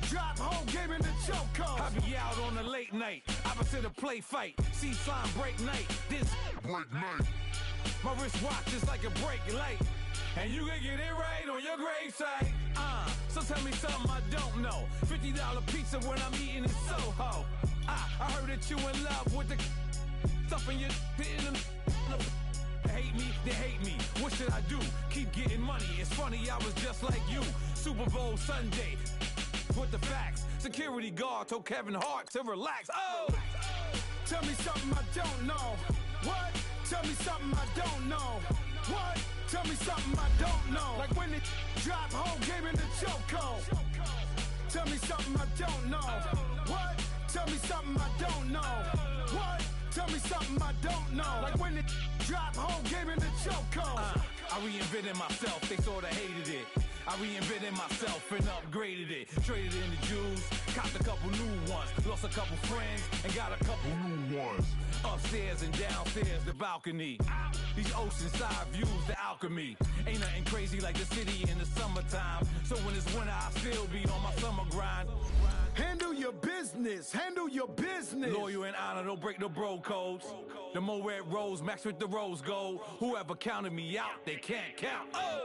drop, whole game in the chokehold. I be out on a late night, opposite a play fight. See slime break night, this break night. My wrist watch is like a brake light, and you can get it right on your gravesite. So tell me something I don't know. $50 pizza when I'm eating in Soho. I heard that you in love with the stuff in your in the. Hate me, they hate me. What should I do? Keep getting money. It's funny, I was just like you. Super Bowl Sunday. With the facts. Security guard told Kevin Hart to relax. Oh! Tell me something I don't know. What? Tell me something I don't know. What? Tell me something I don't know. Like when it drop, whole game in the chokehold. Tell me something I don't know. What? Tell me something I don't know. What? Tell me something I don't know. Like when it drop, whole game in the chokehold. I reinvented myself, they sorta hated it. I reinvented myself and upgraded it. Traded in the Jews, copped a couple new ones. Lost a couple friends and got a couple new ones. Upstairs and downstairs, the balcony. These oceanside views, the alchemy. Ain't nothing crazy like the city in the summertime. So when it's winter, I still be on my summer grind. Handle your business, handle your business. Loyal and honor, don't break the bro codes. The more red rose, max with the rose gold. Whoever counted me out, they can't count. Oh!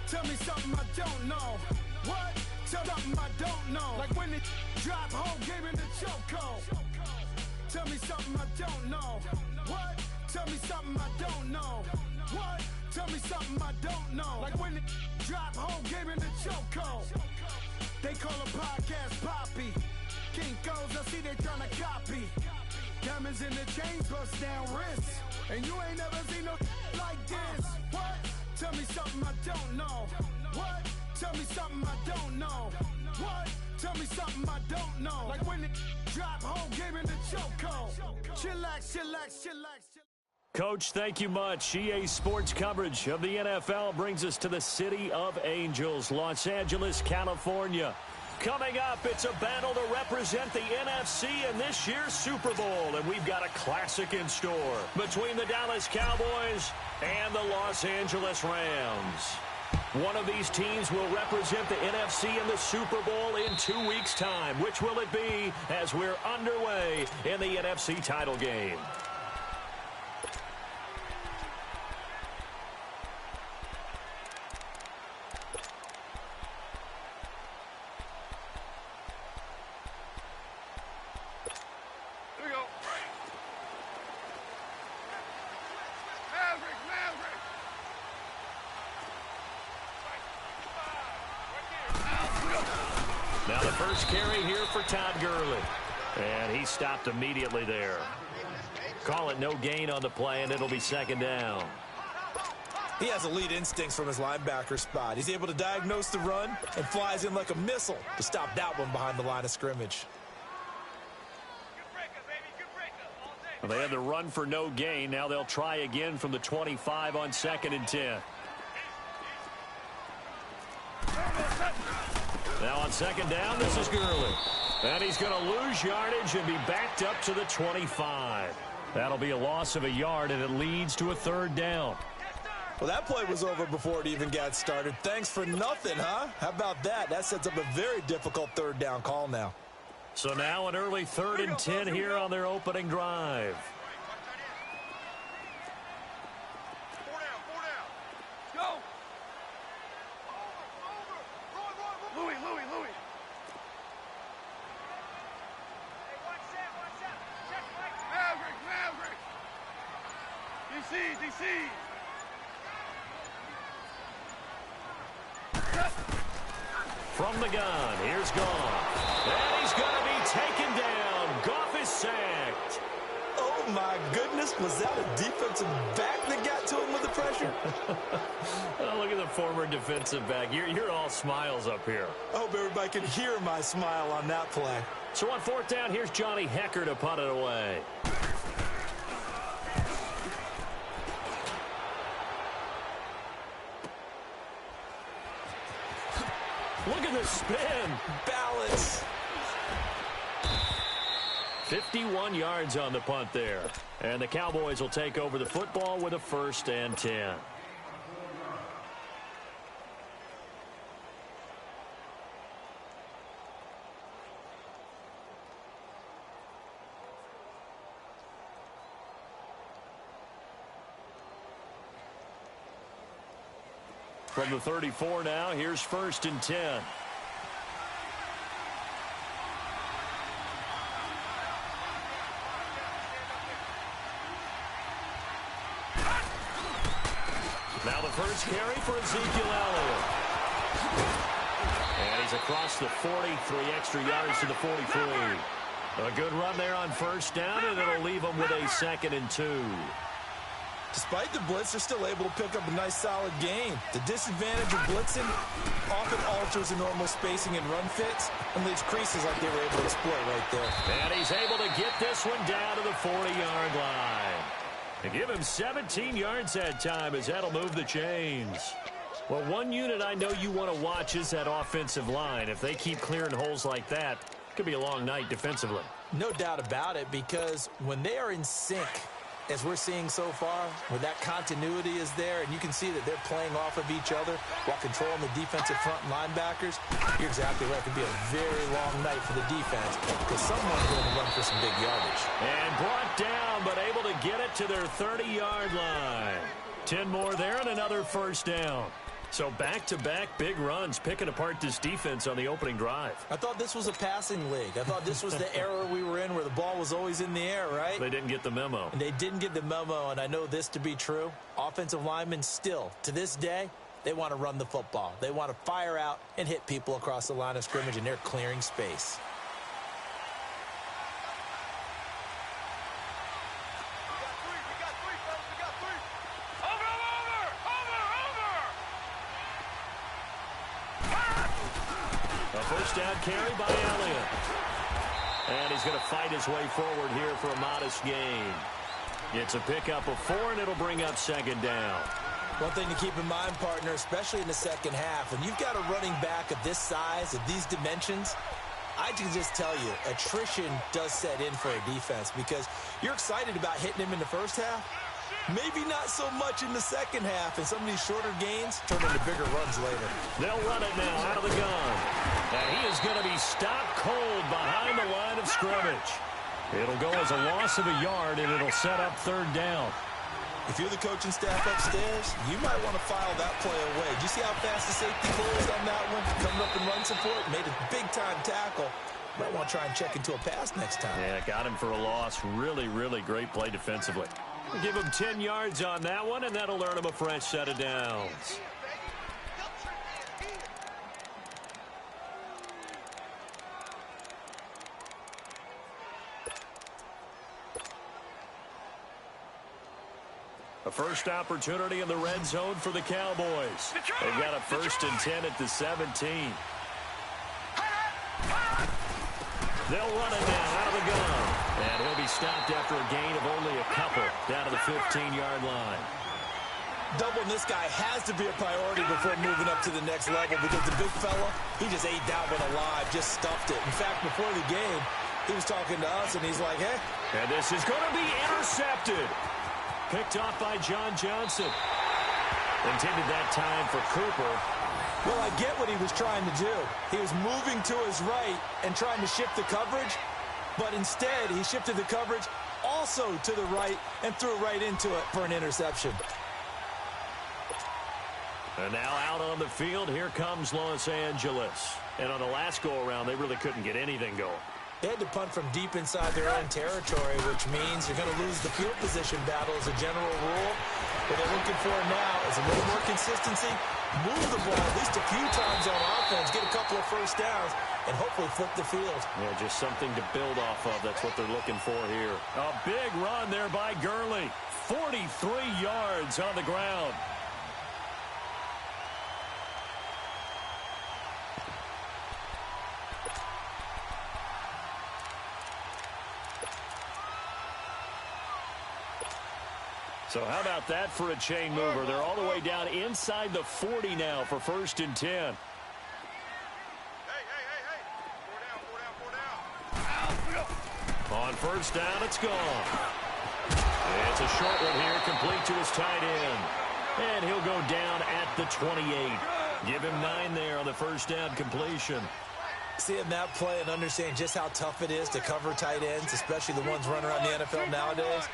Tell me something I don't know. What? Tell me something I don't know. Like when it drop, whole game in the chokehold. Tell me something I don't know. What? Tell me something I don't know. What? Tell me something I don't know. Like when it drop, whole game in the chokehold. They call a podcast Poppy. Kinkos, I see they tryna copy. Diamonds in the chains, bust down wrists. And you ain't never seen no like this. What? Tell me something I don't know. What? Tell me something I don't know. What? Tell me something I don't know. Like when it drop, whole game in the chokehold. Chillax, chillax, chillax, chillax. Coach, thank you much. EA Sports coverage of the NFL brings us to the City of Angels, Los Angeles, California. Coming up, it's a battle to represent the NFC in this year's Super Bowl, and we've got a classic in store between the Dallas Cowboys and the Los Angeles Rams. One of these teams will represent the NFC in the Super Bowl in 2 weeks' time. Which will it be as we're underway in the NFC title game? Now the first carry here for Todd Gurley. And he stopped immediately there. Call it no gain on the play, and it'll be second down. He has elite instincts from his linebacker spot. He's able to diagnose the run and flies in like a missile to stop that one behind the line of scrimmage. Well, they had the run for no gain. Now they'll try again from the 25 on 2nd and 10. Now on second down, this is Gurley. And he's going to lose yardage and be backed up to the 25. That'll be a loss of a yard, and it leads to a third down. Well, that play was over before it even got started. Thanks for nothing, huh? How about that? That sets up a very difficult third down call now. So now an early 3rd and 10 here on their opening drive. From the gun, here's Goff. And he's going to be taken down. Goff is sacked. Oh, my goodness. Was that a defensive back that got to him with the pressure? Oh, look at the former defensive back. You're all smiles up here. I hope everybody can hear my smile on that play. So on 4th down, here's Johnny Hekker to punt it away. Look at the spin. Balance. 51 yards on the punt there. And the Cowboys will take over the football with a 1st and 10. From the 34 now, here's 1st and 10. Now the first carry for Ezekiel Elliott. And he's across the 40, 3 extra yards to the 43. A good run there on 1st down, and it'll leave them with a 2nd and 2. Despite the blitz, they're still able to pick up a nice, solid gain. The disadvantage of blitzing often alters the normal spacing and run fits and leaves creases like they were able to exploit right there. And he's able to get this one down to the 40-yard line. And give him 17 yards that time as that'll move the chains. Well, one unit I know you want to watch is that offensive line. If they keep clearing holes like that, it could be a long night defensively. No doubt about it, because when they are in sync, as we're seeing so far, where that continuity is there, and you can see that they're playing off of each other while controlling the defensive front linebackers, you're exactly right. It could be a very long night for the defense because someone's going to run for some big yardage. And brought down, but able to get it to their 30-yard line. 10 more there and another 1st down. So back-to-back big runs, picking apart this defense on the opening drive. I thought this was a passing league. I thought this was the era we were in where the ball was always in the air, right? They didn't get the memo. And they didn't get the memo, and I know this to be true. Offensive linemen still, to this day, they want to run the football. They want to fire out and hit people across the line of scrimmage, and they're clearing space. First down carry by Elliott. And he's going to fight his way forward here for a modest gain. It's a pickup of 4, and it'll bring up 2nd down. One thing to keep in mind, partner, especially in the second half, when you've got a running back of this size, of these dimensions, I can just tell you, attrition does set in for a defense because you're excited about hitting him in the first half. Maybe not so much in the second half, and some of these shorter gains turn into bigger runs later. They'll run it now out of the gun. And he is going to be stopped cold behind the line of scrimmage. It'll go as a loss of a yard, and it'll set up 3rd down. If you're the coaching staff upstairs, you might want to file that play away. Do you see how fast the safety closed on that one? Coming up in run support, made a big-time tackle. Might want to try and check into a pass next time. Yeah, got him for a loss. Really, really great play defensively. We'll give him 10 yards on that one, and that'll earn him a fresh set of downs. A first opportunity in the red zone for the Cowboys. They've got a 1st and 10 at the 17. They'll run it now out of the gun. And he'll be stopped after a gain of only a couple down to the 15-yard line. Doubling this guy has to be a priority before moving up to the next level because the big fella, he just ate that one alive, just stuffed it. In fact, before the game, he was talking to us, and he's like, hey. And this is going to be intercepted. Picked off by John Johnson. Intended that time for Cooper. Well, I get what he was trying to do. He was moving to his right and trying to shift the coverage, but instead he shifted the coverage also to the right and threw right into it for an interception. And now out on the field, here comes Los Angeles. And on the last go-around, they really couldn't get anything going. They had to punt from deep inside their own territory, which means you're going to lose the field position battle as a general rule. What they're looking for now is a little more consistency, move the ball at least a few times on offense, get a couple of first downs, and hopefully flip the field. Yeah, just something to build off of. That's what they're looking for here. A big run there by Gurley. 43 yards on the ground. So how about that for a chain mover? They're all the way down inside the 40 now for 1st and 10. Hey. On 1st down, it's gone. It's a short one here, complete to his tight end. And he'll go down at the 28. Give him 9 there on the 1st down completion. Seeing that play and understanding just how tough it is to cover tight ends, especially the ones running around the NFL nowadays,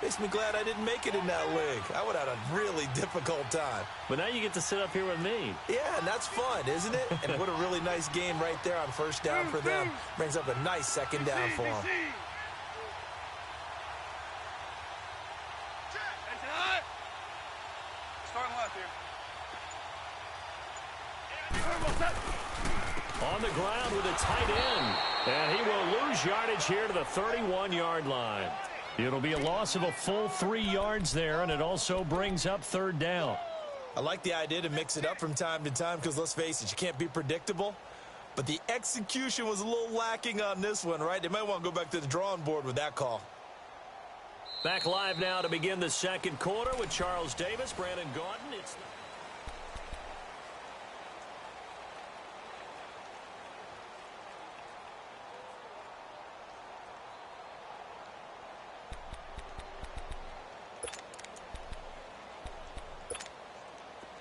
Makes me glad I didn't make it in that league. I would have had a really difficult time. But now you get to sit up here with me. Yeah, and that's fun, isn't it? And what a really nice game right there on first down for them. Brings up a nice second down for them. On the ground with a tight end. And he will lose yardage here to the 31-yard line. It'll be a loss of a full 3 yards there, and it also brings up third down. I like the idea to mix it up from time to time because, let's face it, you can't be predictable. But the execution was a little lacking on this one, right? They might want to go back to the drawing board with that call. Back live now to begin the second quarter with Charles Davis, Brandon Gaudin. It's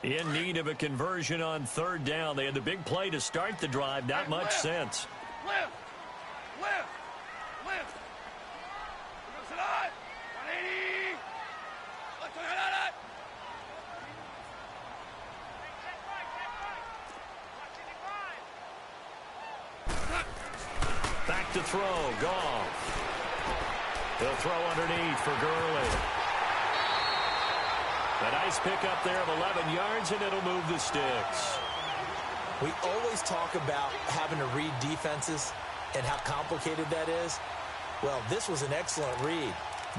in need of a conversion on third down. They had the big play to start the drive. Not much sense. Left. Back to throw. Goff. He'll throw underneath for Gurley. A nice pickup there of 11 yards, and it'll move the sticks. We always talk about having to read defenses and how complicated that is. Well, this was an excellent read.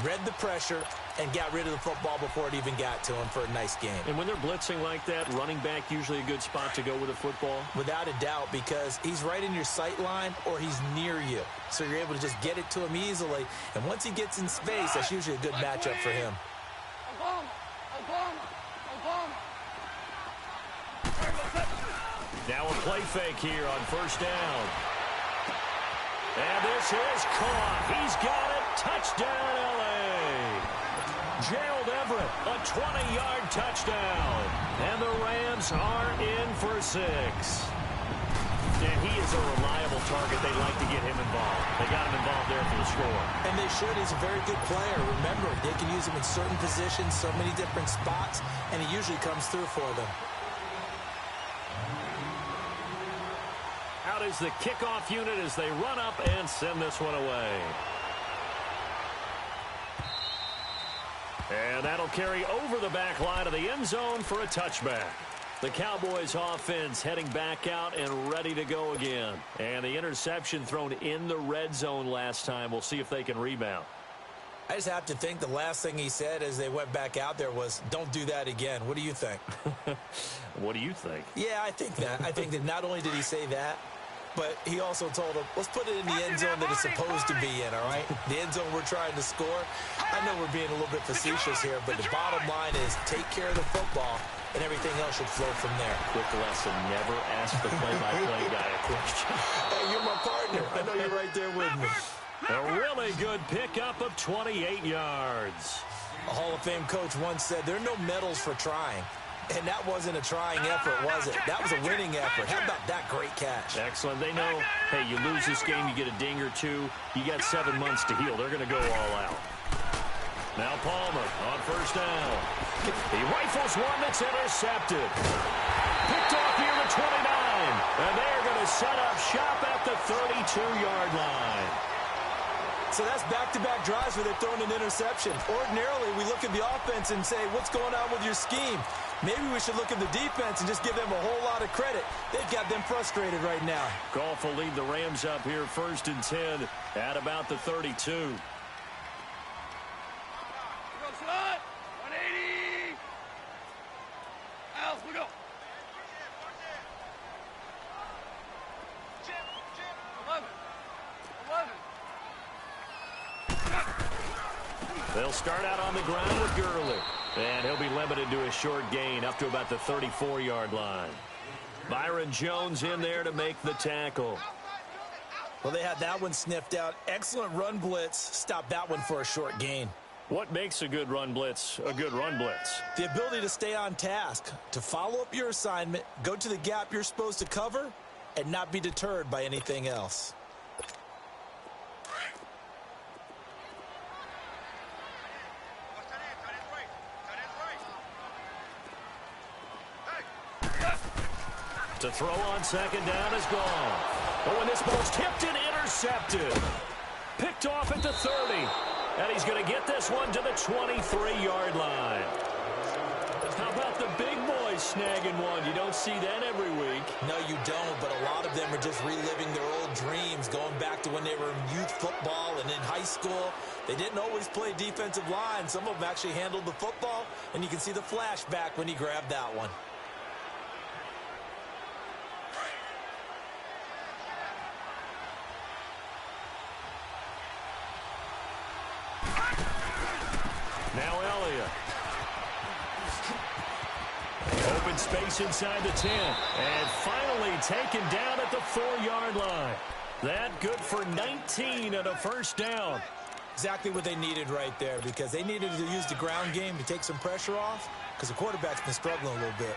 Read the pressure and got rid of the football before it even got to him for a nice game. And when they're blitzing like that, running back usually a good spot to go with a football? Without a doubt, because he's right in your sight line or he's near you. So you're able to just get it to him easily. And once he gets in space, that's usually a good matchup for him. Now a play fake here on first down. And this is caught. He's got it. Touchdown, L.A. Gerald Everett, a 20-yard touchdown. And the Rams are in for 6. And he is a reliable target. They'd like to get him involved. They got him involved there for the score. And they should. He's a very good player. Remember, they can use him in certain positions, so many different spots, and he usually comes through for them. Out is the kickoff unit as they run up and send this one away. And that'll carry over the back line of the end zone for a touchback. The Cowboys offense heading back out and ready to go again. And the interception thrown in the red zone last time. We'll see if they can rebound. I just have to think the last thing he said as they went back out there was, don't do that again. What do you think? What do you think? Yeah, I think that. I think that not only did he say that, but he also told him, let's put it in the end zone that it's supposed to be in, all right? The end zone we're trying to score. I know we're being a little bit facetious here, but the bottom line is take care of the football, and everything else should flow from there. Quick lesson, never ask the play-by-play guy a question. Hey, you're my partner. I know you're right there with me. A really good pickup of 28 yards. A Hall of Fame coach once said, there are no medals for trying. And that wasn't a trying effort, was it? That was a winning effort. How about that great catch? Excellent. They know, hey, you lose this game, you get a ding or two. You got 7 months to heal. They're going to go all out. Now Palmer on first down. He rifles one that's intercepted. Picked off near the 29. And they're going to set up shop at the 32-yard line. So that's back-to-back drives where they're throwing an interception. Ordinarily, we look at the offense and say, what's going on with your scheme? Maybe we should look at the defense and just give them a whole lot of credit. They've got them frustrated right now. Goff will lead the Rams up here 1st and 10 at about the 32. 180. Else, we go. 11. They'll start out on the ground with Gurley. And he'll be limited to a short gain up to about the 34-yard line. Byron Jones in there to make the tackle. Well, they had that one sniffed out. Excellent run blitz. Stop that one for a short gain. What makes a good run blitz a good run blitz? The ability to stay on task, to follow up your assignment, go to the gap you're supposed to cover, and not be deterred by anything else. To throw on second down is gone. Oh, and this ball's tipped and intercepted. Picked off at the 30. And he's going to get this one to the 23-yard line. How about the big boys snagging one? You don't see that every week. No, you don't, but a lot of them are just reliving their old dreams, going back to when they were in youth football and in high school. They didn't always play defensive line. Some of them actually handled the football, and you can see the flashback when he grabbed that one. Now Elliott. Open space inside the 10. And finally taken down at the 4-yard line. That good for 19 and a first down. Exactly what they needed right there, because they needed to use the ground game to take some pressure off, because the quarterback's been struggling a little bit.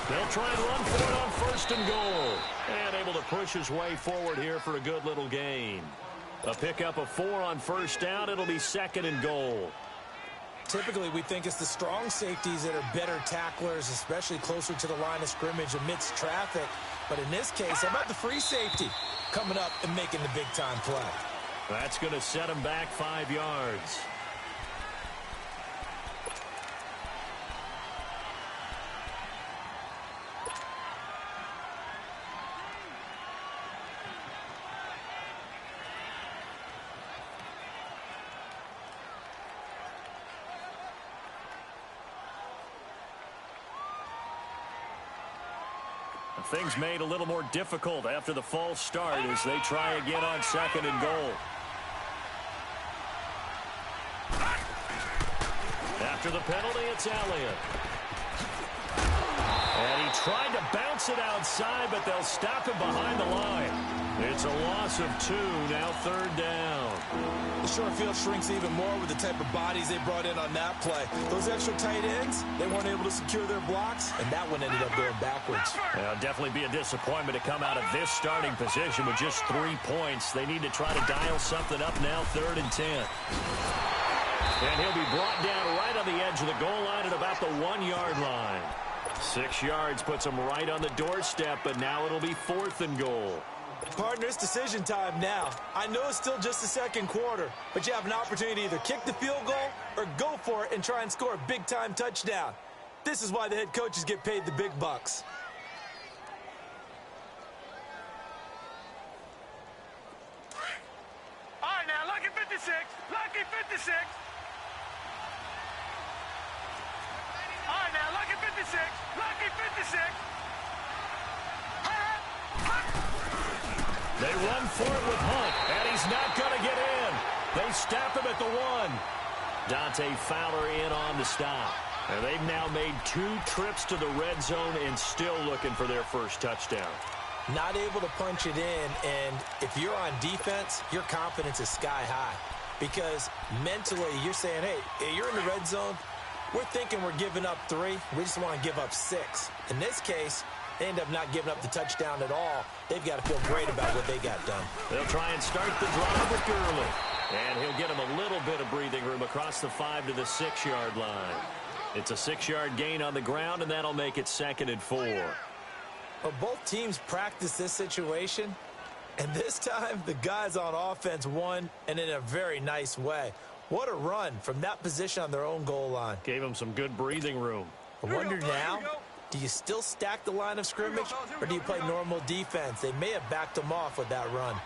They'll try and run for it on first and goal. And able to push his way forward here for a good little gain. A pickup of 4 on first down. It'll be second and goal. Typically, we think it's the strong safeties that are better tacklers, especially closer to the line of scrimmage amidst traffic. But in this case, how about the free safety coming up and making the big-time play? That's going to set him back 5 yards. Things made a little more difficult after the false start as they try again on second and goal. After the penalty, it's Elliott. And he tried to bounce it outside, but they'll stop him behind the line. It's a loss of 2, now third down. The short field shrinks even more with the type of bodies they brought in on that play. Those extra tight ends, they weren't able to secure their blocks, and that one ended up going backwards. It'll definitely be a disappointment to come out of this starting position with just 3 points. They need to try to dial something up now, 3rd and 10. And he'll be brought down right on the edge of the goal line at about the 1-yard line. 6 yards puts him right on the doorstep, but now it'll be 4th and goal. Partner, it's decision time now. I know it's still just the second quarter, but you have an opportunity to either kick the field goal or go for it and try and score a big-time touchdown. This is why the head coaches get paid the big bucks. All right, now, lucky 56. Lucky 56. All right, now, lucky 56. Lucky 56. They run for it with Hunt, and he's not going to get in. They stop him at the 1. Dante Fowler in on the stop. And they've now made 2 trips to the red zone and still looking for their first touchdown. Not able to punch it in, and if you're on defense, your confidence is sky high. Because mentally, you're saying, hey, you're in the red zone. We're thinking we're giving up 3. We just want to give up 6. In this case, they end up not giving up the touchdown at all. They've got to feel great about what they got done. They'll try and start the drive with Gurley. And he'll get him a little bit of breathing room across the 5 to the 6-yard line. It's a 6-yard gain on the ground, and that'll make it 2nd and 4. Well, both teams practice this situation, and this time the guys on offense won, and in a very nice way. What a run from that position on their own goal line. Gave him some good breathing room. I wonder now, do you still stack the line of scrimmage, or do you play normal defense? They may have backed them off with that run.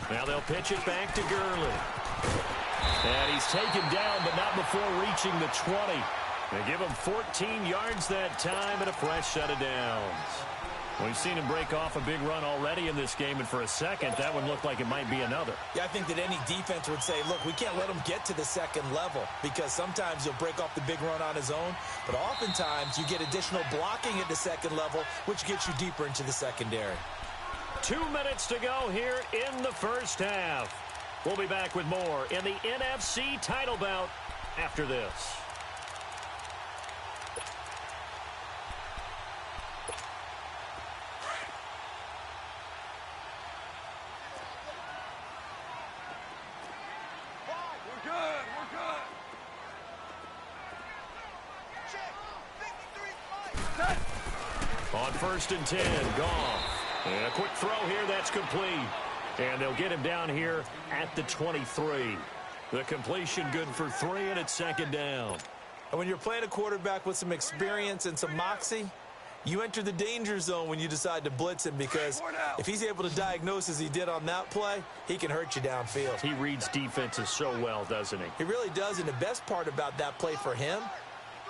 Now they'll pitch it back to Gurley. And he's taken down, but not before reaching the 20. They give him 14 yards that time and a fresh set of downs. We've seen him break off a big run already in this game, and for a second, that one looked like it might be another. Yeah, I think that any defense would say, look, we can't let him get to the second level, because sometimes he'll break off the big run on his own, but oftentimes you get additional blocking at the second level, which gets you deeper into the secondary. 2 minutes to go here in the first half. We'll be back with more in the NFC title bout after this. On 1st and 10, Goff. And a quick throw here, that's complete. And they'll get him down here at the 23. The completion good for 3, and it's 2nd down. And when you're playing a quarterback with some experience and some moxie, you enter the danger zone when you decide to blitz him, because if he's able to diagnose as he did on that play, he can hurt you downfield. He reads defenses so well, doesn't he? He really does, and the best part about that play for him,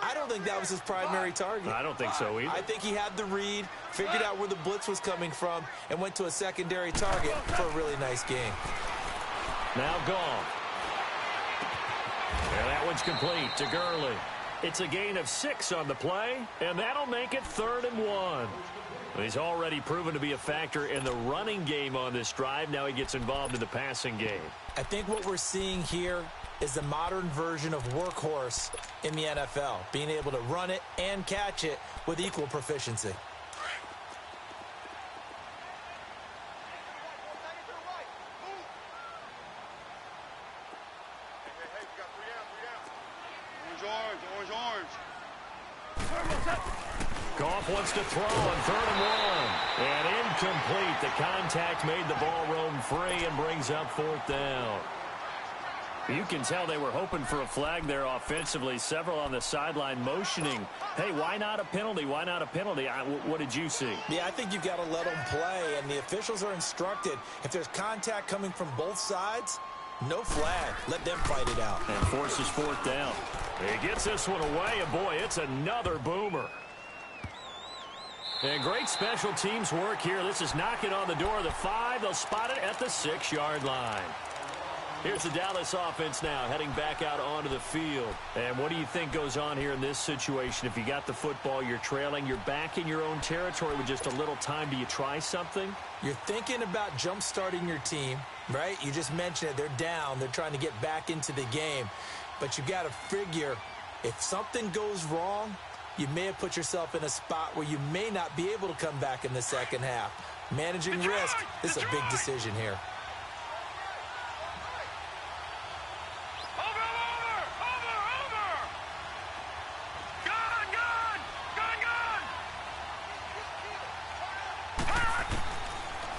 I don't think that was his primary target. I don't think so either. I think he had the read, figured out where the blitz was coming from, and went to a secondary target for a really nice game. Now Goff. And that one's complete to Gurley. It's a gain of 6 on the play, and that'll make it 3rd and 1. He's already proven to be a factor in the running game on this drive. Now he gets involved in the passing game. I think what we're seeing here is the modern version of workhorse in the NFL, being able to run it and catch it with equal proficiency. Goff wants to throw on 3rd and 1. And incomplete. The contact made the ball roam free and brings up 4th down. You can tell they were hoping for a flag there offensively. Several on the sideline motioning. Hey, why not a penalty? Why not a penalty? What did you see? Yeah, I think you've got to let them play, and the officials are instructed. If there's contact coming from both sides, no flag. Let them fight it out. And forces 4th down. He gets this one away, and boy, it's another boomer. And great special teams work here. This is knocking on the door of the 5. They'll spot it at the 6-yard line. Here's the Dallas offense now heading back out onto the field. And what do you think goes on here in this situation? If you got the football, you're trailing, you're back in your own territory with just a little time. Do you try something? You're thinking about jump-starting your team, right? You just mentioned it. They're down. They're trying to get back into the game. But you got to figure, if something goes wrong, you may have put yourself in a spot where you may not be able to come back in the second half. Managing risk, this is a big decision here.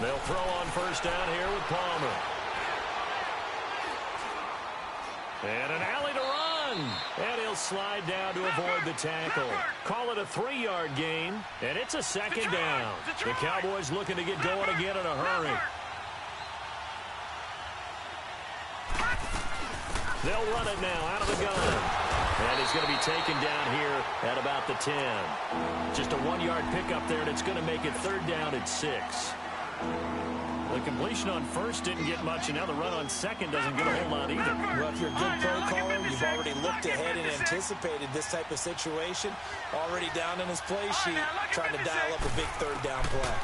They'll throw on 1st down here with Palmer. And an alley to run. And he'll slide down to avoid the tackle. Call it a 3-yard gain, and it's a 2nd down. The Cowboys looking to get going again in a hurry. They'll run it now out of the gun. And he's going to be taken down here at about the 10. Just a 1-yard pickup there, and it's going to make it 3rd down at 6. The completion on 1st didn't get much, and now the run on 2nd doesn't get a whole lot either. Well, if you're a good play caller, you've already looked ahead and anticipated this type of situation. Already down in his play sheet, trying to dial up a big 3rd down play.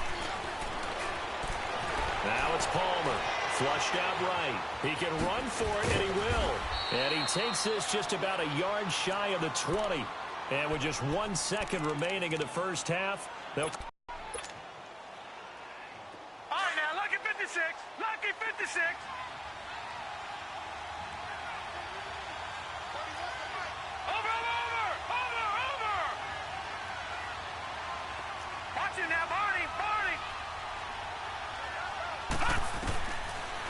Now it's Palmer. Flushed out right. He can run for it, and he will. And he takes this just about a yard shy of the 20. And with just 1 second remaining in the first half, they'll... All right, now, lucky 56. Lucky 56. Over. Watch it now, Barney.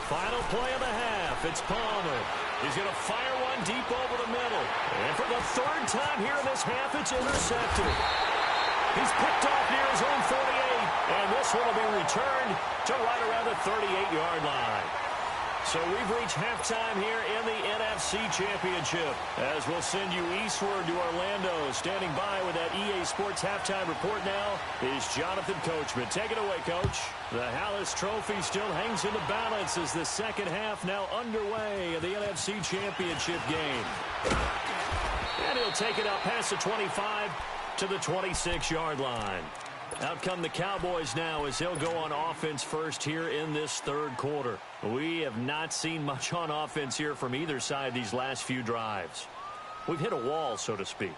Final play of the half. It's Palmer. He's going to fire one deep over the middle. And for the 3rd time here in this half, it's intercepted. He's picked off near his own 48. And this one will be returned to right around the 38-yard line. So we've reached halftime here in the NFC Championship. As we'll send you eastward to Orlando. Standing by with that EA Sports halftime report now is Jonathan Coachman. Take it away, Coach. The Hallis Trophy still hangs in the balance as the second half now underway of the NFC Championship game. And he'll take it up past the 25 to the 26-yard line. Out come the Cowboys now as he'll go on offense first here in this 3rd quarter. We have not seen much on offense here from either side these last few drives. We've hit a wall, so to speak.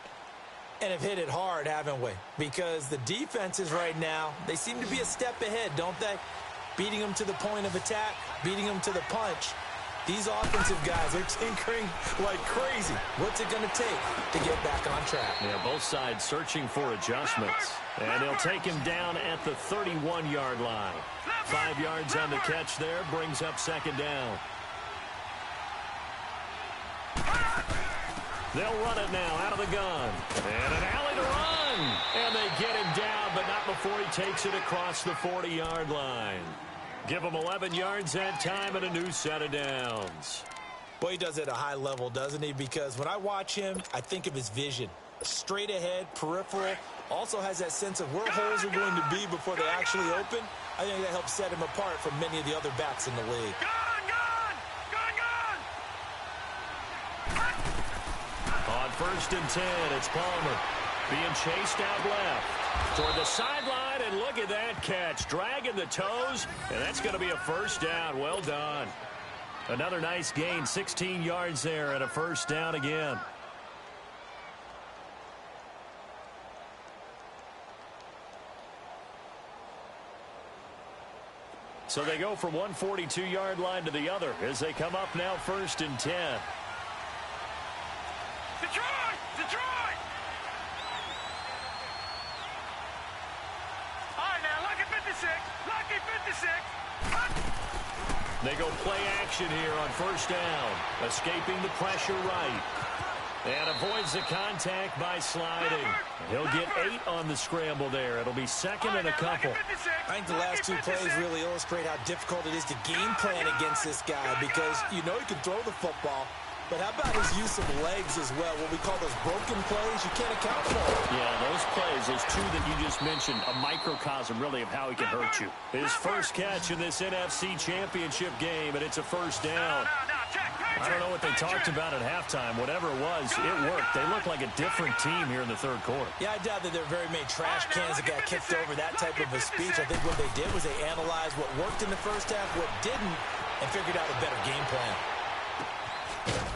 And have hit it hard, haven't we? Because the defenses right now, they seem to be a step ahead, don't they? Beating them to the point of attack, beating them to the punch. These offensive guys are tinkering like crazy. What's it going to take to get back on track? Yeah, both sides searching for adjustments. And he'll take him down at the 31-yard line. 5 yards on the catch there, brings up second down. They'll run it now out of the gun. And an alley to run. And they get him down, but not before he takes it across the 40-yard line. Give him 11 yards that time and a new set of downs. Boy, he does it at a high level, doesn't he? Because when I watch him, I think of his vision. Straight ahead, peripheral. Also has that sense of where holes are going to be before they actually open. I think that helps set him apart from many of the other backs in the league. On 1st and 10, it's Palmer being chased out left toward the sideline, and look at that catch, dragging the toes, and that's going to be a first down. Well done. Another nice gain, 16 yards there, and a first down again. So they go from one 42-yard line to the other as they come up now 1st and 10. Detroit! Detroit! All right, now, lucky 56. Lucky 56. They go play action here on 1st down. Escaping the pressure right. And avoids the contact by sliding. He'll get 8 on the scramble there. It'll be second and a couple. I think the last 2 plays really illustrate how difficult it is to game plan against this guy, because you know he can throw the football, but how about his use of legs as well? What we call those broken plays, you can't account for. Yeah, those plays, those 2 that you just mentioned, a microcosm really of how he can hurt you. His first catch in this NFC Championship game, and it's a first down. I don't know what they talked about at halftime. Whatever it was, it worked. They look like a different team here in the 3rd quarter. Yeah, I doubt that there are very many trash cans that got kicked over that type of a speech. I think what they did was they analyzed what worked in the first half, what didn't, and figured out a better game plan.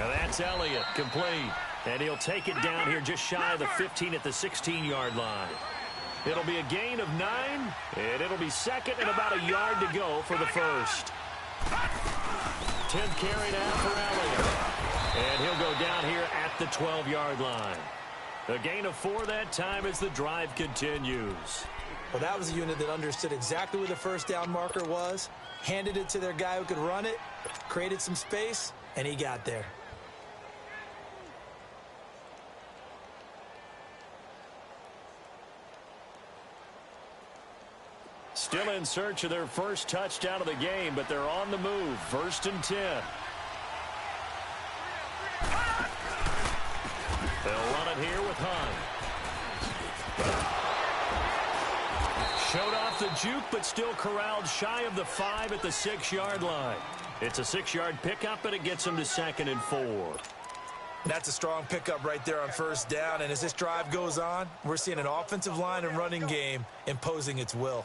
And that's Elliott, complete. And he'll take it down here just shy of the 15 at the 16-yard line. It'll be a gain of 9, and it'll be second and about a yard to go for the first. 10th carry now for Elliott. And he'll go down here at the 12-yard line. A gain of 4 that time as the drive continues. Well, that was a unit that understood exactly where the first down marker was, handed it to their guy who could run it, created some space, and he got there. Still in search of their first touchdown of the game, but they're on the move. 1st and 10. They'll run it here with Hunt. Showed off the juke, but still corralled shy of the 5 at the 6-yard line. It's a 6-yard pickup, and it gets them to 2nd and 4. That's a strong pickup right there on 1st down, and as this drive goes on, we're seeing an offensive line and running game imposing its will.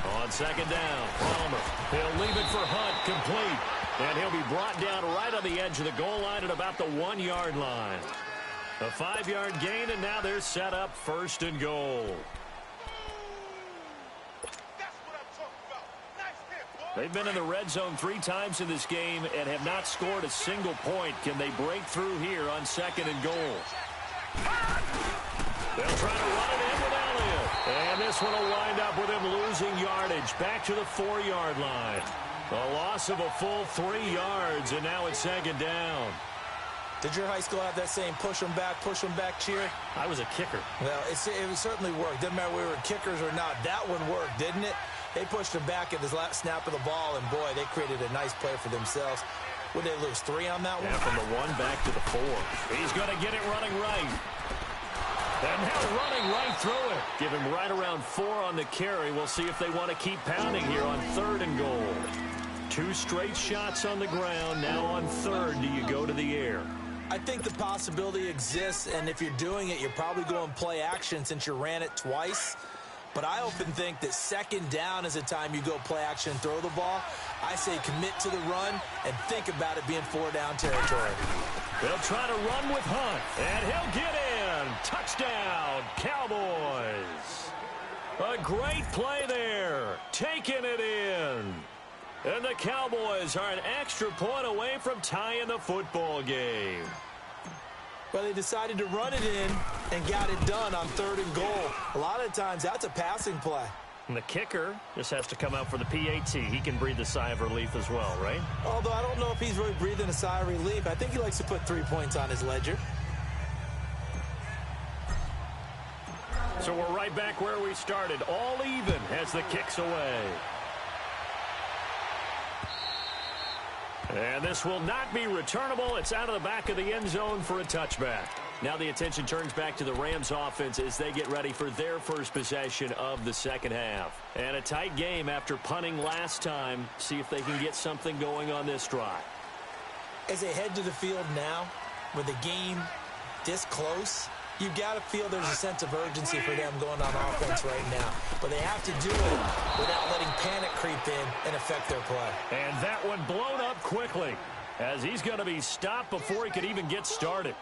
On 2nd down, Palmer. He'll leave it for Hunt, complete. And he'll be brought down right on the edge of the goal line at about the 1-yard line. A 5-yard gain, and now they're set up 1st and goal. They've been in the red zone 3 times in this game and have not scored a single point. Can they break through here on 2nd and goal? They'll try to run it in with Elliott. And this one will wind up with him losing yardage back to the 4-yard line. A loss of a full 3 yards, and now it's 2nd down. Did your high school have that same push them back cheer? I was a kicker. Well, it certainly worked. Didn't matter whether we were kickers or not. That one worked, didn't it? They pushed him back at his last snap of the ball, and boy, they created a nice play for themselves. Would they lose 3 on that one? Yeah, from the 1 back to the 4. He's going to get it running right. And now running right through it. Give him right around 4 on the carry. We'll see if they want to keep pounding here on 3rd and goal. 2 straight shots on the ground. Now on 3rd, do you go to the air? I think the possibility exists, and if you're doing it, you're probably going play action since you ran it twice. But I often think that second down is a time you go play action and throw the ball. I say commit to the run and think about it being 4-down territory. They'll try to run with Hunt, and he'll get in. Touchdown, Cowboys. A great play there, taking it in. And the Cowboys are an extra point away from tying the football game. Well, they decided to run it in and got it done on 3rd and goal. A lot of times, that's a passing play. And the kicker just has to come out for the PAT. He can breathe a sigh of relief as well, right? Although I don't know if he's really breathing a sigh of relief. I think he likes to put 3 points on his ledger. So we're right back where we started. All even as the kick's away. And this will not be returnable. It's out of the back of the end zone for a touchback. Now the attention turns back to the Rams offense as they get ready for their first possession of the second half. And a tight game after punting last time. See if they can get something going on this drive. As they head to the field now, with the game this close, you've got to feel there's a sense of urgency for them going on offense right now. But they have to do it without letting panic creep in and affect their play. And that one blown up quickly as he's going to be stopped before he could even get started.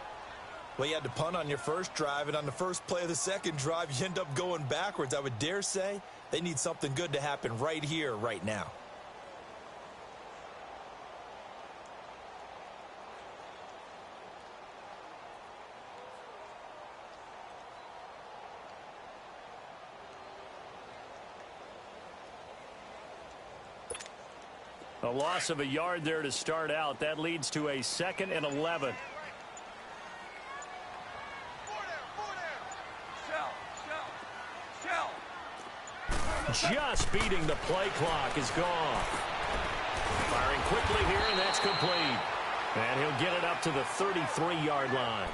Well, you had to punt on your first drive, and on the first play of the second drive, you end up going backwards. I would dare say they need something good to happen right here, right now. A loss of a yard there to start out. That leads to a 2nd and 11. Just beating the play clock is gone. Firing quickly here, and that's complete. And he'll get it up to the 33-yard line.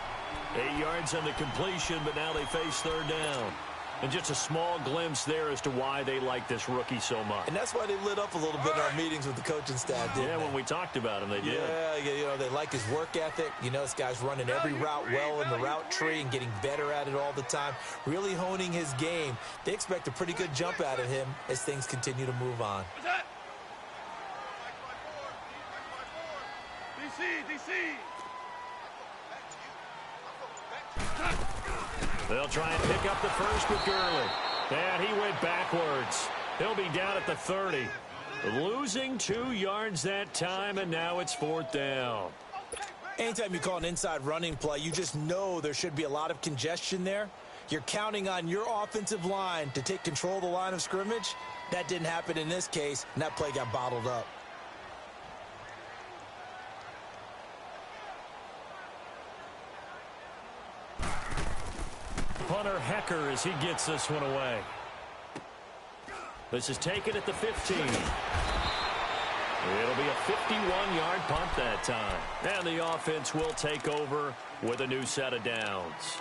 8 yards on the completion, but now they face 3rd down. And just a small glimpse there as to why they like this rookie so much. And that's why they lit up a little bit in our meetings with the coaching staff, didn't they? When we talked about him, they did. Yeah, you know, they like his work ethic. You know, this guy's running every route well in the route tree and getting better at it all the time, really honing his game. They expect a pretty good jump out of him as things continue to move on. DC! They'll try and pick up the first with Gurley. And he went backwards. He'll be down at the 30. Losing 2 yards that time, and now it's 4th down. Anytime you call an inside running play, you just know there should be a lot of congestion there. You're counting on your offensive line to take control of the line of scrimmage. That didn't happen in this case, and that play got bottled up. Punter Hecker as he gets this one away. This is taken at the 15. It'll be a 51-yard punt that time. And the offense will take over with a new set of downs.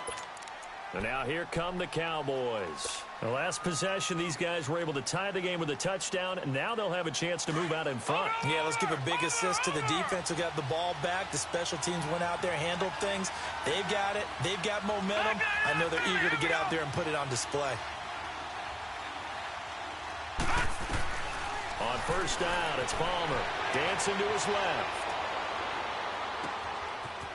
And now here come the Cowboys. The last possession, these guys were able to tie the game with a touchdown, and now they'll have a chance to move out in front. Yeah, let's give a big assist to the defense who got the ball back. The special teams went out there, handled things. They've got it. They've got momentum. I know they're eager to get out there and put it on display. On first down, it's Palmer. Dancing to his left.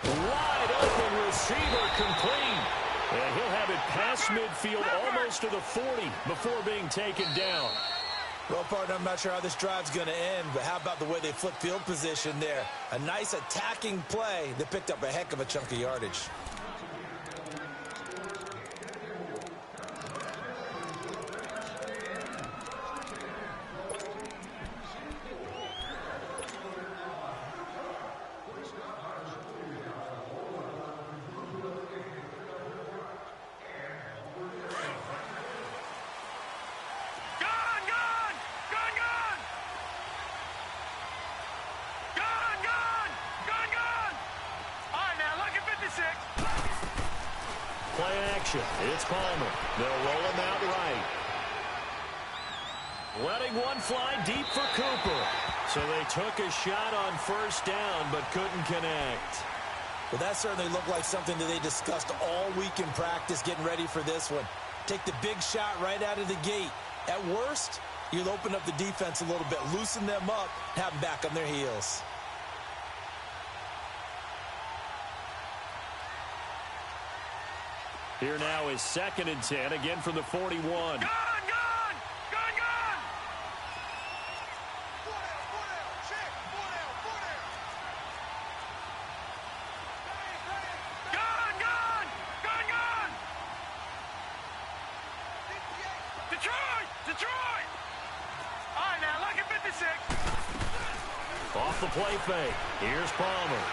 Wide open receiver, complete. And he'll have it past midfield almost to the 40 before being taken down. Well, partner, I'm not sure how this drive's going to end, but how about the way they flip field position there? A nice attacking play that picked up a heck of a chunk of yardage. Play action. It's Palmer. They'll roll him out right. Letting one fly deep for Cooper. So they took a shot on first down but couldn't connect. Well, that certainly looked like something that they discussed all week in practice getting ready for this one. Take the big shot right out of the gate. At worst, you'll open up the defense a little bit, loosen them up, have them back on their heels. Here now is 2nd and 10, again from the 41. Gone! Detroit! All right, now, lucky 56. Off the play fake. Here's Palmer.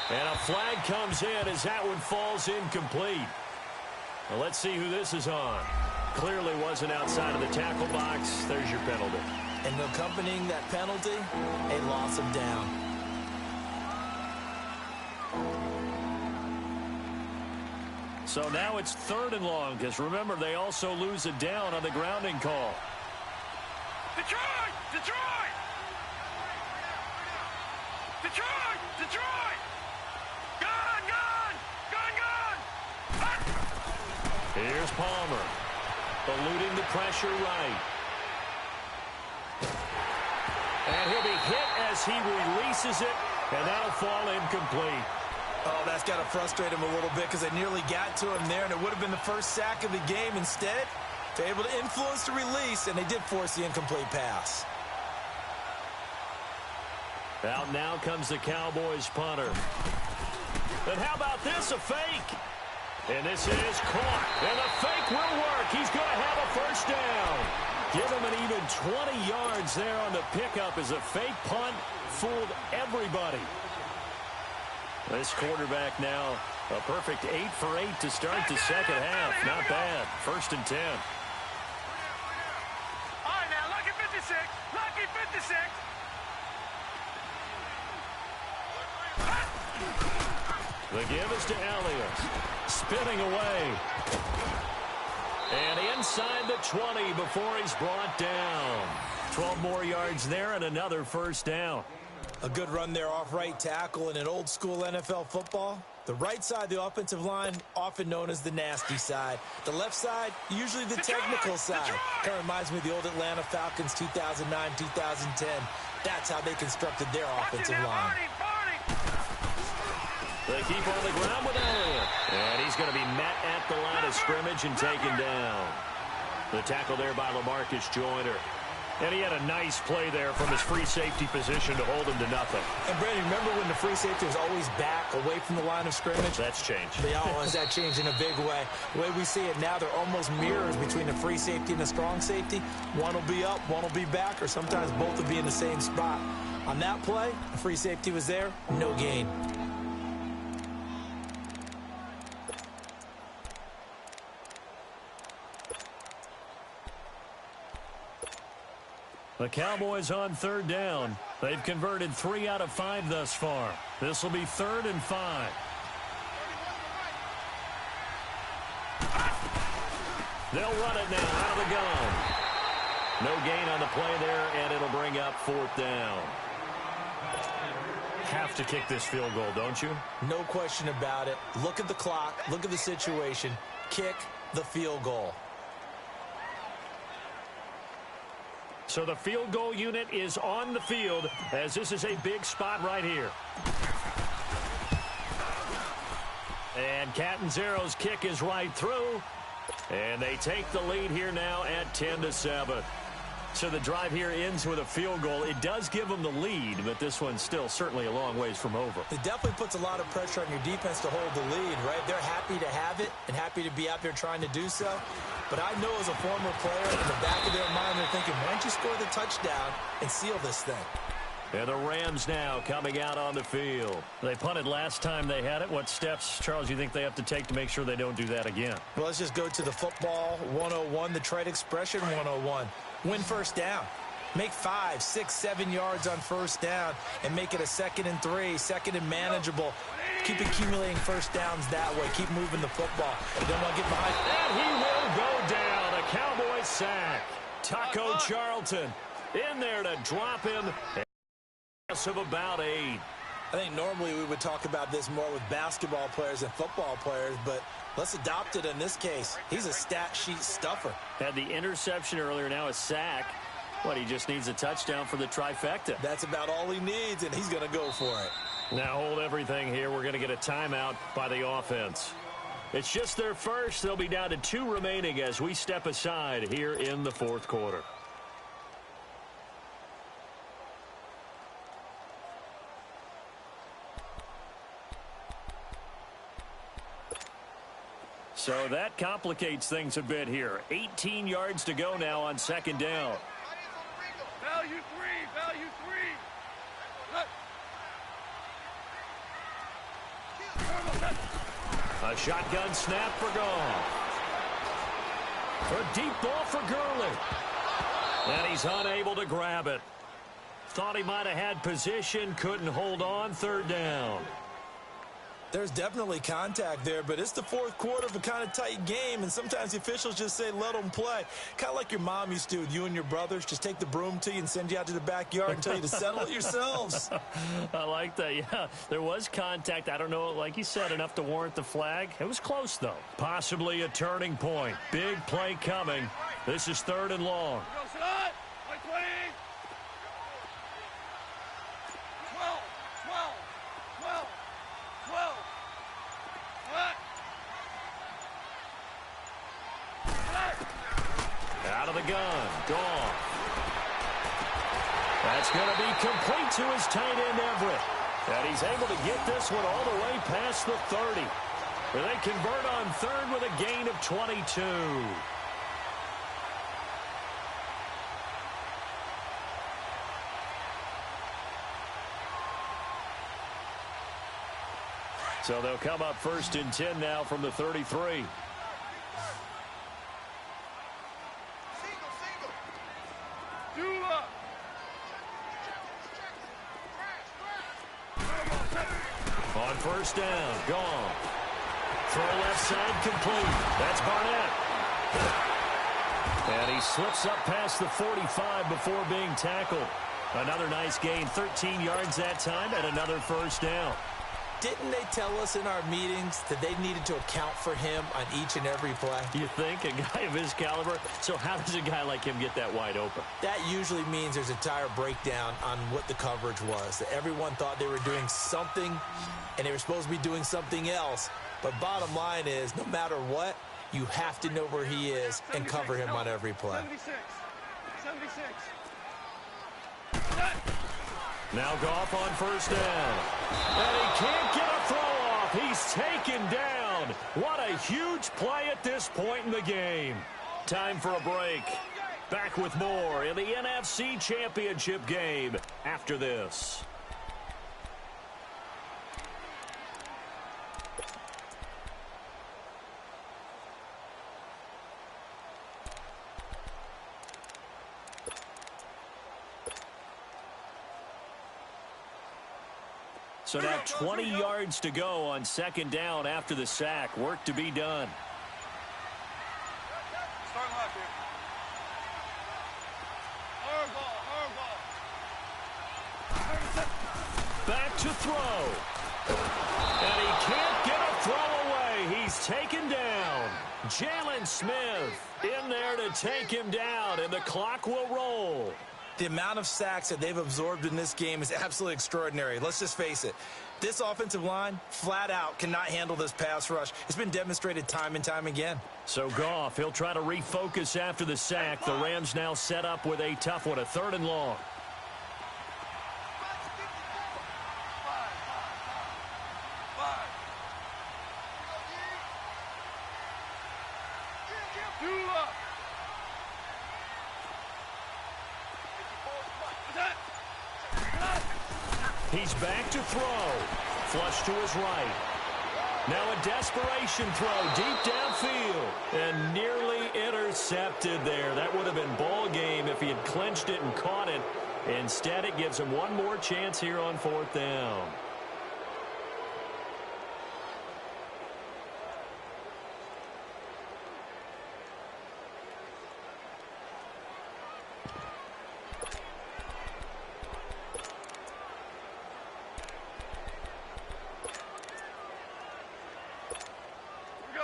And a flag comes in as that one falls incomplete. Well, let's see who this is on. Clearly wasn't outside of the tackle box. There's your penalty. And accompanying that penalty, a loss of down. So now it's 3rd and long, because remember, they also lose a down on the grounding call. Detroit! Gone! Here's Palmer. Eluding the pressure right. And he'll be hit as he releases it, and that'll fall incomplete. Oh, that's got to frustrate him a little bit because they nearly got to him there, and it would have been the first sack of the game. Instead, they're able to influence the release, and they did force the incomplete pass. Out now comes the Cowboys punter. And how about this, a fake? And this is caught, and the fake will work. He's going to have a first down. Give him an even 20 yards there on the pickup as a fake punt fooled everybody. This quarterback now, a perfect 8 for 8 to start the second half. Not bad. 1st and 10. All right, now, lucky 56. Lucky 56. The give is to Elliott. Spinning away. And inside the 20 before he's brought down. 12 more yards there and another first down. A good run there off right tackle in an old-school NFL football. The right side of the offensive line, often known as the nasty side. The left side, usually the technical side. Kind of reminds me of the old Atlanta Falcons 2009, 2010. That's how they constructed their offensive line. They keep on the ground with Elliott. And he's going to be met at the line of scrimmage and taken down. The tackle there by LaMarcus Joyner. And he had a nice play there from his free safety position to hold him to nothing. And, Brandon, remember when the free safety was always back, away from the line of scrimmage? That's changed. Yeah, that changed in a big way. The way we see it now, they're almost mirrors between the free safety and the strong safety. One will be up, one will be back, or sometimes both will be in the same spot. On that play, the free safety was there, no gain. The Cowboys on 3rd down. They've converted 3 out of 5 thus far. This will be 3rd and 5. They'll run it now out of the gun. No gain on the play there, and it'll bring up 4th down. Have to kick this field goal, don't you? No question about it. Look at the clock. Look at the situation. Kick the field goal. So the field goal unit is on the field as this is a big spot right here. And Catanzaro's kick is right through. And they take the lead here now at 10-7. So the drive here ends with a field goal. It does give them the lead, but this one's still certainly a long ways from over. It definitely puts a lot of pressure on your defense to hold the lead, right? They're happy to have it and happy to be out there trying to do so. But I know as a former player, in the back of their mind, they're thinking, why don't you score the touchdown and seal this thing? And the Rams now coming out on the field. They punted last time they had it. What steps, Charles, you think they have to take to make sure they don't do that again? Well, let's just go to the football 101, the trade expression 101. Win first down. Make 5, 6, 7 yards on first down and make it a 2nd and 3, 2nd and manageable. Keep accumulating first downs that way. Keep moving the football. You don't want to get behind. And he will go down. A Cowboy sack. Taco Charlton in there to drop him. Of about 8. I think normally we would talk about this more with basketball players and football players, but let's adopt it in this case. He's a stat sheet stuffer. Had the interception earlier, now a sack. But he just needs a touchdown for the trifecta. That's about all he needs, and he's going to go for it. Now hold everything here. We're going to get a timeout by the offense. It's just their first. They'll be down to 2 remaining as we step aside here in the fourth quarter. So that complicates things a bit here. 18 yards to go now on second down. Value three. A shotgun snap for Goff. A deep ball for Gurley. And he's unable to grab it. Thought he might have had position, couldn't hold on, third down. There's definitely contact there, but it's the fourth quarter of a kind of tight game, and sometimes the officials just say, let them play. Kind of like your mom used to with you and your brothers. Just take the broom to you and send you out to the backyard and tell you to settle it yourselves. I like that, yeah. There was contact. I don't know, like you said, enough to warrant the flag. It was close, though. Possibly a turning point. Big play coming. This is 3rd and long. Out of the gun, Goff. That's going to be complete to his tight end, Everett. And he's able to get this one all the way past the 30. Where they convert on 3rd with a gain of 22. So they'll come up 1st and 10 now from the 33. On 1st down, Goff. Throw left side complete. That's Barnett. And he slips up past the 45 before being tackled. Another nice gain, 13 yards that time, and another 1st down. Didn't they tell us in our meetings that they needed to account for him on each and every play? You think? A guy of his caliber? So how does a guy like him get that wide open? That usually means there's a entire breakdown on what the coverage was. That everyone thought they were doing something, and they were supposed to be doing something else. But bottom line is, no matter what, you have to know where he is and cover him on every play. 76. Now Goff on 1st down. And he can't get a throw off. He's taken down. What a huge play at this point in the game. Time for a break. Back with more in the NFC Championship game after this. So now 20 yards to go on 2nd down after the sack. Work to be done. Start left here. Hard ball. Back to throw. And he can't get a throw away. He's taken down. Jalen Smith in there to take him down, and the clock will roll. The amount of sacks that they've absorbed in this game is absolutely extraordinary. Let's just face it. This offensive line, flat out, cannot handle this pass rush. It's been demonstrated time and time again. So Goff, he'll try to refocus after the sack. The Rams now set up with a tough one, a 3rd and long. He's back to throw. Flush to his right. Now a desperation throw deep downfield. And nearly intercepted there. That would have been ball game if he had clinched it and caught it. Instead, it gives him one more chance here on 4th down.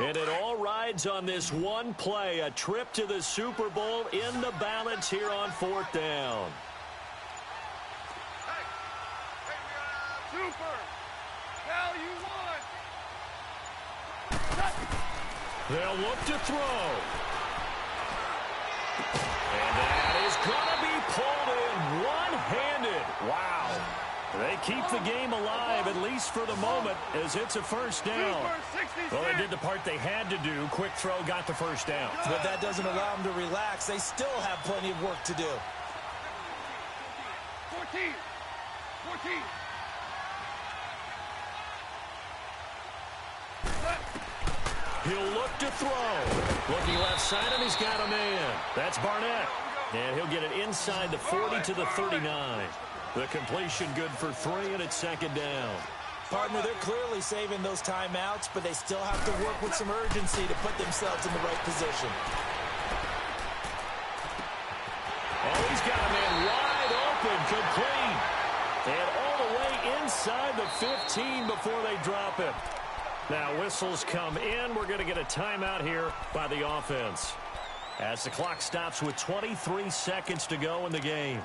And it all rides on this one play, a trip to the Super Bowl in the balance here on 4th down. They'll look to throw. And that is going to be pulled in one-handed. Wow. They keep the game alive, at least for the moment, as it's a first down. Well, they did the part they had to do. Quick throw got the first down. But that doesn't allow them to relax. They still have plenty of work to do. 14. He'll look to throw. Looking left side, and he's got a man. That's Barnett. And he'll get it inside the 40 to the 39. The completion good for 3, and it's 2nd down. Partner, they're clearly saving those timeouts, but they still have to work with some urgency to put themselves in the right position. Oh, he's got a man wide open, complete. And all the way inside the 15 before they drop it. Now whistles come in. We're going to get a timeout here by the offense, as the clock stops with 23 seconds to go in the game.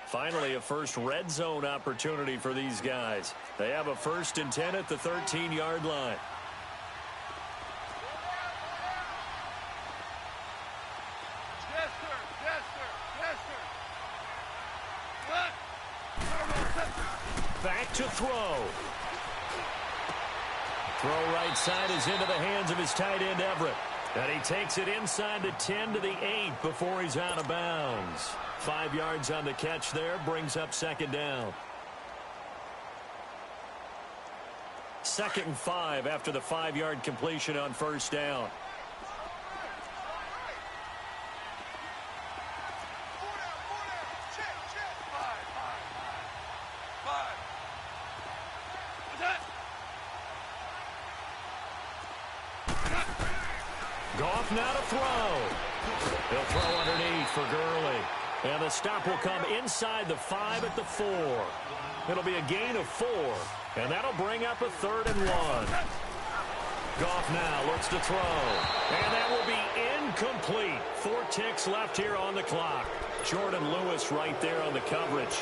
Finally, a first red zone opportunity for these guys. They have a 1st and 10 at the 13-yard line. Back to throw. Throw right side is into the hands of his tight end, Everett. And he takes it inside the 10 to the 8 before he's out of bounds. 5 yards on the catch there, brings up 2nd down. 2nd and 5 after the 5-yard completion on 1st down. Goff now to throw. He'll throw underneath for Gurley. And the stop will come inside the 5 at the 4. It'll be a gain of 4. And that'll bring up a 3rd and 1. Goff now looks to throw. And that will be incomplete. 4 ticks left here on the clock. Jordan Lewis right there on the coverage.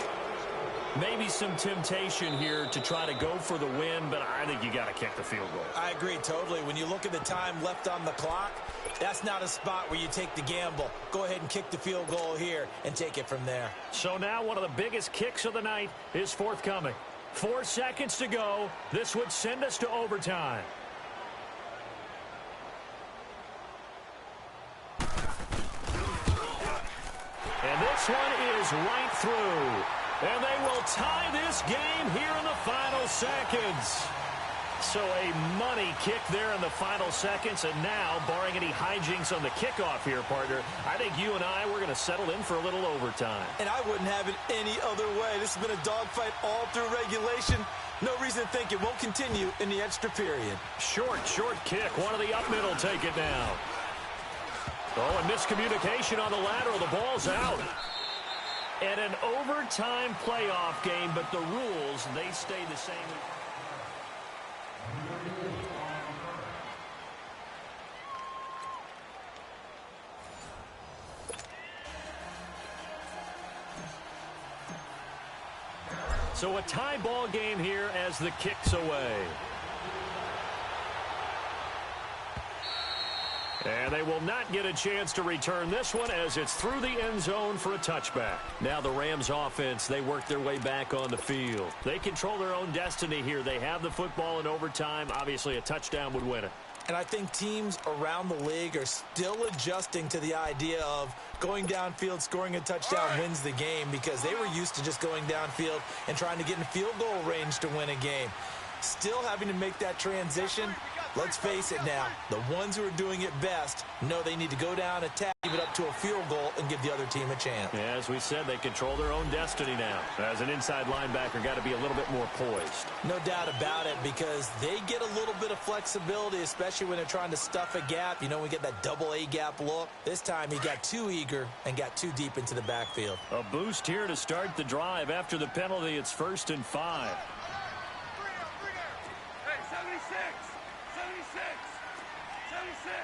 Maybe some temptation here to try to go for the win, but I think you got to kick the field goal. I agree totally. When you look at the time left on the clock, that's not a spot where you take the gamble. Go ahead and kick the field goal here and take it from there. So now one of the biggest kicks of the night is forthcoming. 4 seconds to go. This would send us to overtime. And this one is right through. And they will tie this game here in the final seconds. So a money kick there in the final seconds. And now, barring any hijinks on the kickoff here, partner, I think you and I, we're going to settle in for a little overtime. And I wouldn't have it any other way. This has been a dogfight all through regulation. No reason to think it won't continue in the extra period. Short kick. One of the up middle take it down. Oh, and miscommunication on the lateral. The ball's out. And an overtime playoff game, but the rules, they stay the same. So a tie ball game here as the kick's away. And they will not get a chance to return this one as it's through the end zone for a touchback. Now the Rams offense, they work their way back on the field. They control their own destiny here. They have the football in overtime. Obviously, a touchdown would win it. And I think teams around the league are still adjusting to the idea of going downfield, scoring a touchdown wins the game, because they were used to just going downfield and trying to get in field goal range to win a game. Still having to make that transition, Let's face it now, the ones who are doing it best know they need to go down, attack, give it up to a field goal, and give the other team a chance. Yeah, as we said, they control their own destiny now. As an inside linebacker, got to be a little bit more poised. No doubt about it, because they get a little bit of flexibility, especially when they're trying to stuff a gap. You know, we get that double A gap look. This time he got too eager and got too deep into the backfield. A boost here to start the drive. After the penalty, it's 1st and 5. Hey, 76! 76! 76!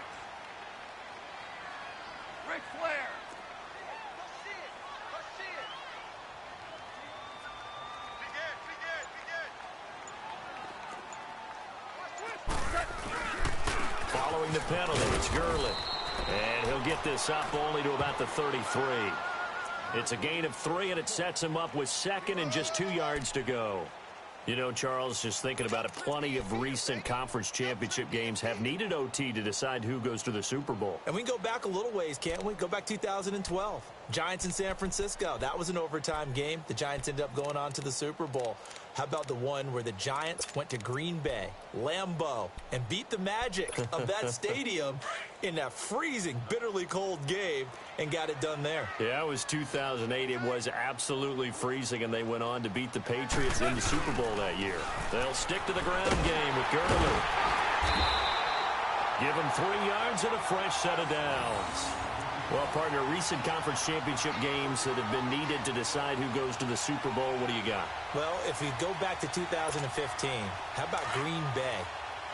Ric Flair! Let's see it! Let's see it! Be good! Following the penalty, it's Gurley. And he'll get this up only to about the 33. It's a gain of 3, and it sets him up with 2nd and just 2 yards to go. You know, Charles, just thinking about it, plenty of recent conference championship games have needed OT to decide who goes to the Super Bowl. And we can go back a little ways, can't we? Go back 2012. Giants in San Francisco. That was an overtime game. The Giants ended up going on to the Super Bowl. How about the one where the Giants went to Green Bay, Lambeau, and beat the magic of that stadium in that freezing, bitterly cold game and got it done there? Yeah, it was 2008. It was absolutely freezing, and they went on to beat the Patriots in the Super Bowl that year. They'll stick to the ground game with Gurley. Give him 3 yards and a fresh set of downs. Well, partner, recent conference championship games that have been needed to decide who goes to the Super Bowl. What do you got? Well, if we go back to 2015, how about Green Bay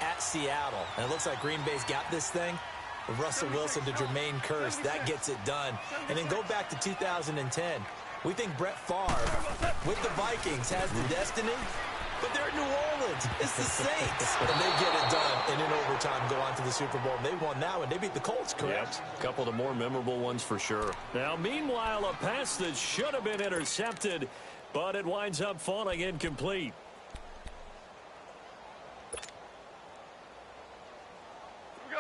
at Seattle? And it looks like Green Bay's got this thing. With Russell Wilson to Jermaine Kearse, that gets it done. And then go back to 2010. We think Brett Favre with the Vikings has the destiny, but they're at New Orleans. It's the Saints. And they get it done. And in overtime, go on to the Super Bowl. And they won that one. They beat the Colts, correct? Yep. A couple of the more memorable ones for sure. Now, meanwhile, a pass that should have been intercepted, but it winds up falling incomplete.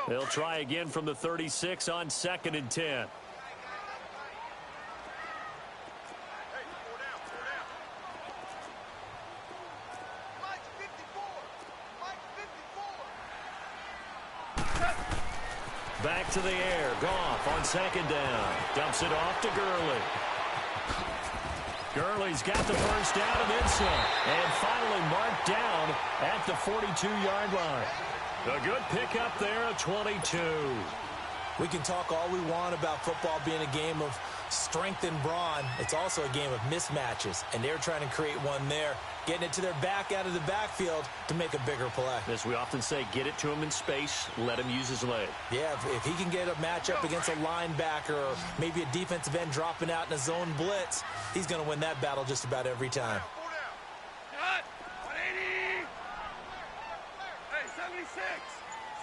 They'll try again from the 36 on 2nd and 10. Back to the air. Goff on 2nd down. Dumps it off to Gurley. Gurley's got the first down and then some. And finally marked down at the 42-yard line. A good pickup there at 22. We can talk all we want about football being a game of strength and brawn. It's also a game of mismatches, and they're trying to create one there, getting it to their back out of the backfield to make a bigger play. As we often say, get it to him in space, let him use his leg. Yeah, if he can get a matchup against a linebacker or maybe a defensive end dropping out in a zone blitz, he's going to win that battle just about every time. Cut! 180! Hey, 76!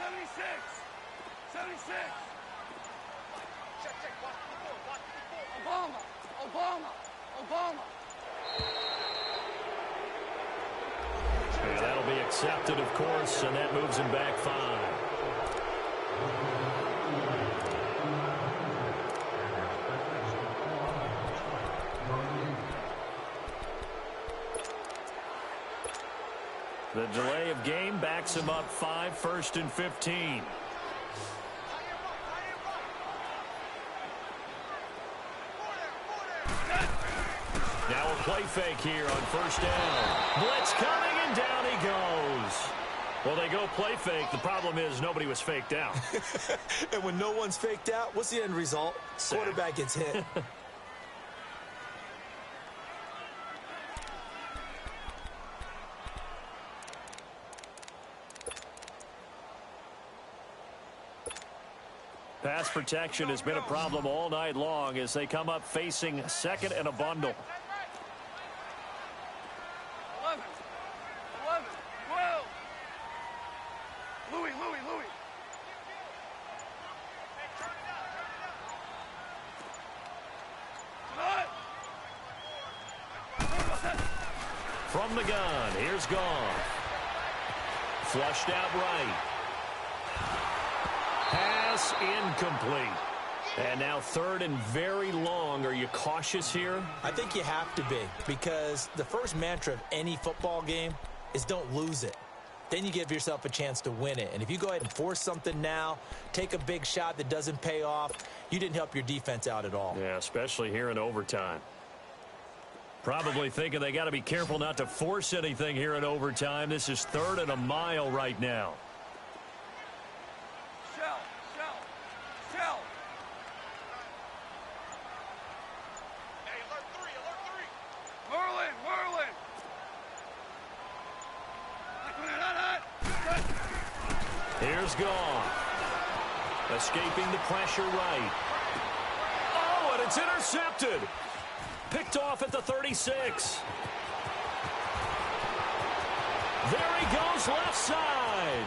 76! 76! Check, watch the ball, Obama! And that'll be accepted, of course, and that moves him back 5. The delay of game backs him up 5, 1st and 15. Now a play fake here on 1st down. Blitz coming, and down he goes. Well, they go play fake. The problem is nobody was faked out. And when no one's faked out, what's the end result? Sack. Quarterback gets hit. Pass protection has been a problem all night long as they come up facing 2nd and a bundle. 11, 12. Louis. From the gun, here's Goff. Flushed out right. Pass incomplete. And now 3rd and very long. Are you cautious here? I think you have to be, because the first mantra of any football game is don't lose it. then you give yourself a chance to win it. And if you go ahead and force something now, take a big shot that doesn't pay off, you didn't help your defense out at all. Yeah, especially here in overtime. Probably thinking they got to be careful not to force anything here in overtime. This is 3rd and a mile right now. Shell. Hey, alert three. Whirling. Here's Gone. Escaping the pressure right. Oh, and it's intercepted. Picked off at the 36. There he goes, left side.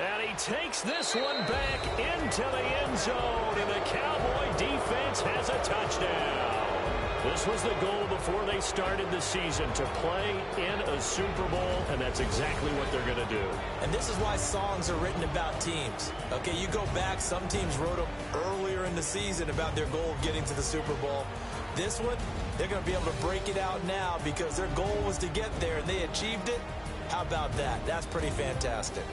And he takes this one back into the end zone, and the Cowboy defense has a touchdown. This was the goal before they started the season, to play in a Super Bowl, and that's exactly what they're going to do. And this is why songs are written about teams. Okay, you go back, some teams wrote them earlier in the season about their goal of getting to the Super Bowl. This one, they're going to be able to break it out now because their goal was to get there, and they achieved it. How about that? That's pretty fantastic.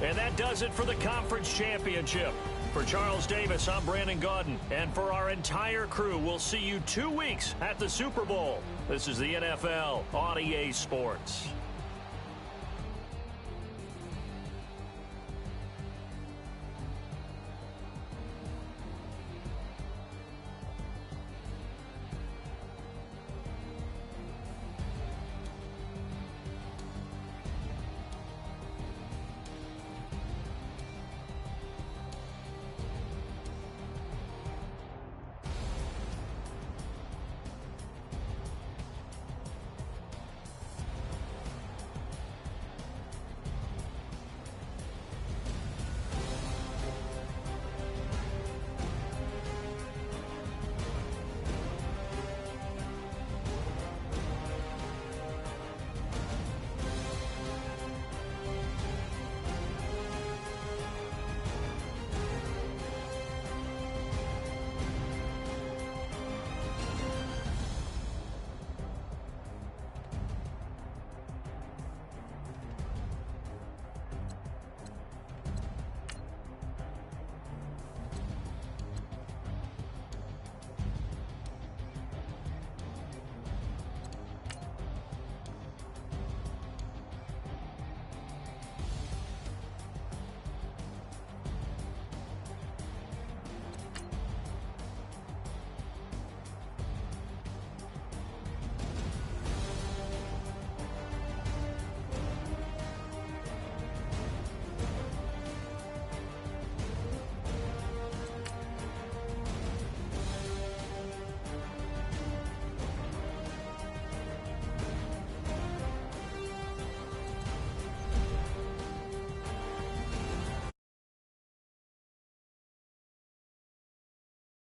And that does it for the conference championship. For Charles Davis, I'm Brandon Gaudin. And for our entire crew, we'll see you 2 weeks at the Super Bowl. This is the NFL on EA Sports.